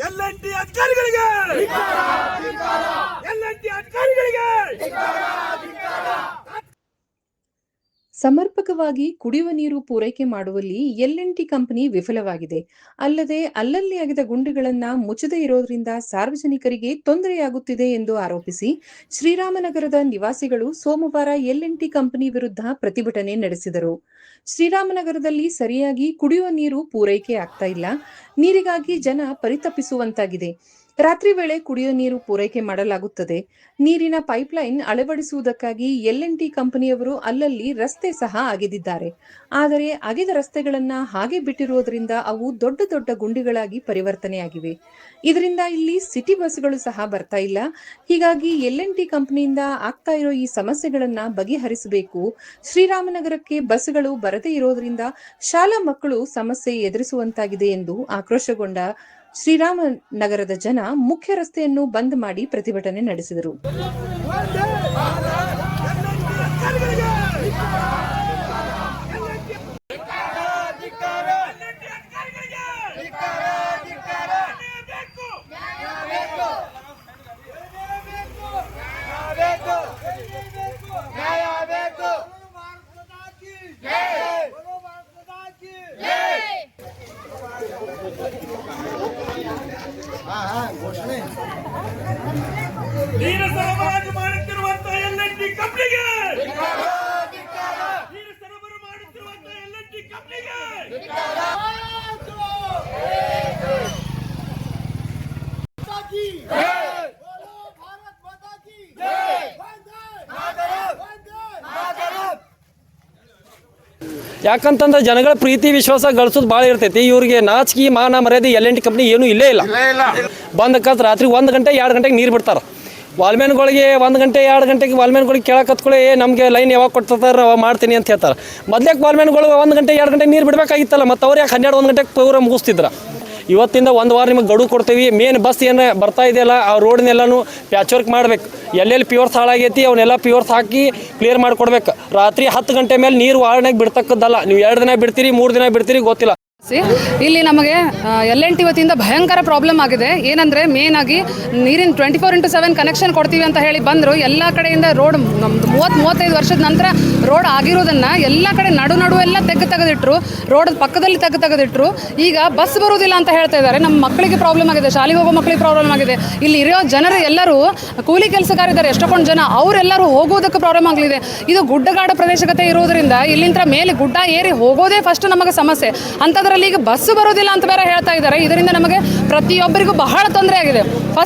ಎಲ್&ಟಿ ಅಧಿಕಾರಿಗಳಿಗೆ ಸಮರ್ಪಕವಾಗಿ ಕುಡಿಯುವ ನೀರು ಪೂರೈಕೆ ಮಾಡುವಲ್ಲಿ ಎಲ್&ಟಿ ಕಂಪನಿ ವಿಫಲವಾಗಿದೆ. ಅಲ್ಲದೆ ಅಲ್ಲಲ್ಲಿ ಅಗೆದ ಗುಂಡಿಗಳನ್ನ ಮುಚ್ಚದೇ ಇರೋದ್ರಿಂದ ಸಾರ್ವಜನಿಕರಿಗೆ ತೊಂದರೆಯಾಗುತ್ತಿದೆ ಎಂದು ಆರೋಪಿಸಿ ಶ್ರೀರಾಮನಗರದ ನಿವಾಸಿಗಳು ಸೋಮವಾರ ಎಲ್&ಟಿ ಕಂಪನಿ ವಿರುದ್ಧ ಪ್ರತಿಭಟನೆ ನಡೆಸಿದರು. ಶ್ರೀರಾಮನಗರದಲ್ಲಿ ಸರಿಯಾಗಿ ಕುಡಿಯುವ ನೀರು ಪೂರೈಕೆ ಆಗ್ತಾ ಇಲ್ಲ. ನೀರಿಗಾಗಿ ಜನ ಪರಿತಪಿಸುವಂತಾಗಿದೆ. ರಾತ್ರಿ ವೇಳೆ ಕುಡಿಯುವ ನೀರು ಪೂರೈಕೆ ಮಾಡಲಾಗುತ್ತದೆ. ನೀರಿನ ಪೈಪ್ಲೈನ್ ಅಳವಡಿಸುವುದಕ್ಕಾಗಿ ಎಲ್&ಟಿ ಕಂಪನಿಯವರು ಅಲ್ಲಲ್ಲಿ ರಸ್ತೆ ಸಹ ಅಗೆದಿದ್ದಾರೆ. ಆದರೆ ಅಗೆದ ರಸ್ತೆಗಳನ್ನ ಹಾಗೆ ಬಿಟ್ಟಿರುವುದರಿಂದ ಅವು ದೊಡ್ಡ ದೊಡ್ಡ ಗುಂಡಿಗಳಾಗಿ ಪರಿವರ್ತನೆಯಾಗಿವೆ. ಇದರಿಂದ ಇಲ್ಲಿ ಸಿಟಿ ಬಸ್ಗಳು ಸಹ ಬರ್ತಾ ಇಲ್ಲ. ಹೀಗಾಗಿ ಎಲ್&ಟಿ ಕಂಪನಿಯಿಂದ ಆಗ್ತಾ ಇರೋ ಈ ಸಮಸ್ಯೆಗಳನ್ನ ಬಗೆಹರಿಸಬೇಕು. ಶ್ರೀರಾಮನಗರಕ್ಕೆ ಬಸ್ಗಳು ಬರದೇ ಇರೋದ್ರಿಂದ ಶಾಲಾ ಮಕ್ಕಳು ಸಮಸ್ಯೆ ಎದುರಿಸುವಂತಾಗಿದೆ ಎಂದು ಆಕ್ರೋಶಗೊಂಡ ಶ್ರೀರಾಮನಗರದ ಜನ ಮುಖ್ಯ ರಸ್ತೆಯನ್ನು ಬಂದ್ ಮಾಡಿ ಪ್ರತಿಭಟನೆ ನಡೆಸಿದರು. ನೀರು ಸರಬರಾಜು ಮಾಡುತ್ತಿರುವಂತಹ ಎಲ್&ಟಿ ಕಂಪನಿಗೆ, ನೀರು ಸರಬರಾಜು ಮಾಡುತ್ತಿರುವಂತಹ ಎಲ್&ಟಿ ಕಂಪನಿಗೆ ಯಾಕಂತಂದ್ರೆ ಜನಗಳ ಪ್ರೀತಿ ವಿಶ್ವಾಸ ಗಳಿಸೋದು ಭಾಳ ಇರ್ತೈತಿ. ಇವ್ರಿಗೆ ನಾಚಿಕೆ ಮಾನ ಮರ್ಯಾದೆ ಎಲ್&ಟಿ ಕಂಪ್ನಿ ಏನೂ ಇಲ್ಲೇ ಇಲ್ಲ. ಬಂದಕ್ಕಂತ ರಾತ್ರಿ 1 ಗಂಟೆ 2 ಗಂಟೆಗೆ ನೀರು ಬಿಡ್ತಾರೆ. ವಾಲ್ಮ್ಯಾನ್ಗಳಿಗೆ 1 ಗಂಟೆ 2 ಗಂಟೆಗೆ ವಾಲ್ಮ್ಯಾನ್ಗಳಿಗೆ ಕೇಳಕತ್ಕೊಳ್ಳಿ ನಮಗೆ ಲೈನ್ ಯಾವಾಗ ಕೊಡ್ತಾರೆ ಅವಾಗ ಮಾಡ್ತೀನಿ ಅಂತ ಹೇಳ್ತಾರೆ. ಮೊದಲೇಕ್ಕೆ ವಾಲ್ಮ್ಯಾನ್ಗಳು 1 ಗಂಟೆ 2 ಗಂಟೆಗೆ ನೀರು ಬಿಡಬೇಕಾಗಿತ್ತಲ್ಲ, ಮತ್ತು ಅವ್ರು ಯಾಕೆ 12-1 ಗಂಟೆಗೆ ಪೂರ ಮುಗಿಸ್ತಿದ್ರ. ಇವತ್ತಿಂದ 1 ವಾರ ನಿಮಗೆ ಗಡುವು ಕೊಡ್ತೀವಿ. ಮೇನ್ ಬಸ್ ಏನು ಬರ್ತಾ ಇದೆಯಲ್ಲ ಆ ರೋಡ್ನೆಲ್ಲನೂ ಪ್ಯಾಚ್ ವರ್ಕ್ ಮಾಡಬೇಕು. ಎಲ್ಲೆಲ್ಲಿ ಪ್ಯೂರ್ಸ್ ಹಾಳಾಗೈತಿ ಅವನ್ನೆಲ್ಲ ಪ್ಯೂರ್ಸ್ ಹಾಕಿ ಕ್ಲಿಯರ್ ಮಾಡಿಕೊಡ್ಬೇಕು. ರಾತ್ರಿ 10 ಗಂಟೆ ಮೇಲೆ ನೀರು ವಾರ್ಡ್ನಾಗ ಬಿಡ್ತಕ್ಕದ್ದಲ್ಲ. ನೀವು 2 ದಿನ ಬಿಡ್ತೀರಿ 3 ದಿನ ಬಿಡ್ತೀರಿ ಗೊತ್ತಿಲ್ಲ. ಇಲ್ಲಿ ನಮಗೆ ಎಲ್&ಟಿ ವತಿಯಿಂದ ಭಯಂಕರ ಪ್ರಾಬ್ಲಮ್ ಆಗಿದೆ. ಏನಂದರೆ ಮೇನ್ ಆಗಿ ನೀರಿನ 24x7 ಕನೆಕ್ಷನ್ ಕೊಡ್ತೀವಿ ಅಂತ ಹೇಳಿ ಬಂದರು. ಎಲ್ಲ ಕಡೆಯಿಂದ ರೋಡ್ ನಮ್ಮದು 30-35 ವರ್ಷದ ನಂತರ ರೋಡ್ ಆಗಿರೋದನ್ನು ಎಲ್ಲ ಕಡೆ ನಡುವೆಲ್ಲ ತೆಗೆದಿಟ್ಟರು. ರೋಡ್ ಪಕ್ಕದಲ್ಲಿ ತೆಗೆದಿಟ್ಟರು. ಈಗ ಬಸ್ ಬರೋದಿಲ್ಲ ಅಂತ ಹೇಳ್ತಾ ಇದ್ದಾರೆ. ನಮ್ಮ ಮಕ್ಕಳಿಗೆ ಪ್ರಾಬ್ಲಮ್ ಆಗಿದೆ, ಶಾಲೆಗೆ ಹೋಗೋ ಮಕ್ಕಳಿಗೆ ಪ್ರಾಬ್ಲಮ್ ಆಗಿದೆ. ಇಲ್ಲಿ ಇರೋ ಜನರು ಎಲ್ಲರೂ ಕೂಲಿ ಕೆಲಸಗಾರಿದ್ದಾರೆ, ಎಷ್ಟೊಂದು ಜನ ಅವರೆಲ್ಲರೂ ಹೋಗೋದಕ್ಕೆ ಪ್ರಾಬ್ಲಮ್ ಆಗಲಿದೆ. ಇದು ಗುಡ್ಡಗಾಡ ಪ್ರದೇಶಗತೆ ಇರೋದ್ರಿಂದ ಇಲ್ಲಿಂದ ಮೇಲೆ ಗುಡ್ಡ ಏರಿ ಹೋಗೋದೇ ಫಸ್ಟ್ ನಮಗೆ ಸಮಸ್ಯೆ. ಅಂಥದ್ರಲ್ಲಿ ಈಗ ಬಸ್ಸು ಬರೋದಿಲ್ಲ ಅಂತ ಬೇರೆ ಹೇಳ್ತಾ ಇದ್ದಾರೆ. ಇದರಿಂದ ನಮಗೆ ಪ್ರತಿಯೊಬ್ಬರಿಗೂ ಬಹಳ ತೊಂದರೆ ಆಗಿದೆ.